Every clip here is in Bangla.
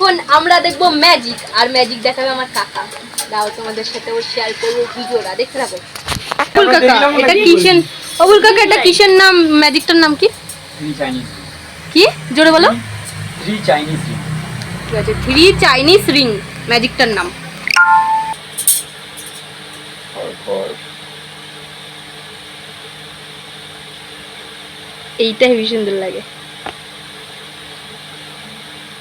এখন আমরা দেখবো ম্যাজিক, আর ম্যাজিক দেখাবে আমার কাকা। দাও তোমাদের সাথে ও শেয়ার করবো ভিডিওটা, দেখতে থাকো। অবুল কাকা এটা কিসের, অবুল কাকা এটা কিসের নাম, ম্যাজিকটার নাম কি? কি জোরে বলো? 3 চাইনিজ রিং। ঠিক আছে, 3 চাইনিজ রিং ম্যাজিকটার নাম। এইটা হেবি সুন্দর লাগে,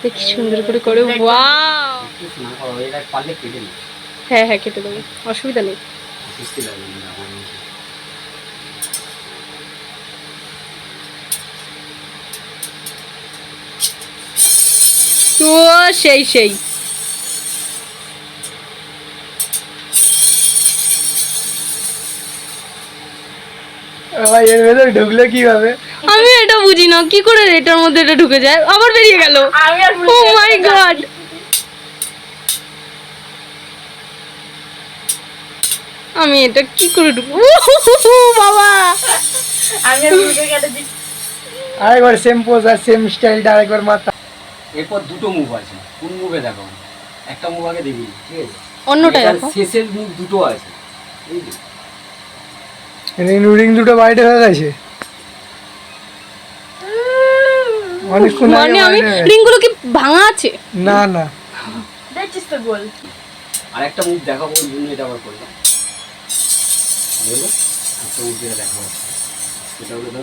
দেখি সুন্দর করে করে। ওয়াও, এটা পারলে কেটে নি। হ্যাঁ হ্যাঁ কেটে দেবো, অসুবিধা নেই। বুঝতে লাগবে না আমার। ও সেই সেই, ভাই এর ভেতরে ঢুকলে কিভাবে? আমি এটা বুঝি না কি করে এটার মধ্যে এটা ঢুকে যায়, আবার বেরিয়ে গেল। ও মাই গড, আমি এটা কি করে ঢুকবো বাবা? আমি মুখে কেটে দিই। আরেকবার সেম পোজ আর সেম স্টাইলটা আরেকবার মাথা। এরপর দুটো মুভ আছে, কোন মুভে দেখো? একটা মুভ আগে দেখি, ঠিক আছে? অন্যটা এটার দেখো। শেষের মুভ দুটো আছে, বুঝলি? রিং দুটো বাইরে হয়ে গেছে। অনেকক্ষণ আগে মানে আমি বাইরে হয়ে গেছে। রিংগুলো কি ভাঙা আছে? না না, দেখছিস তো গোল। আর একটা মুভ দেখাবো, ওই জন্য এটা আবার করলাম। বুঝলো? একটা মুভ যেটা দেখা হচ্ছে সেটা হলো তো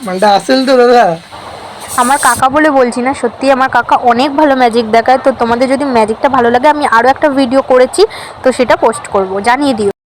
মালটা আসল তো দাদা। আমার কাকা বলে বলছি না, সত্যি আমার কাকা অনেক ভালো ম্যাজিক দেখায়। তো তোমাদের যদি ম্যাজিকটা ভালো লাগে, আমি আরও একটা ভিডিও করেছি, তো সেটা পোস্ট করব, জানিয়ে দিও।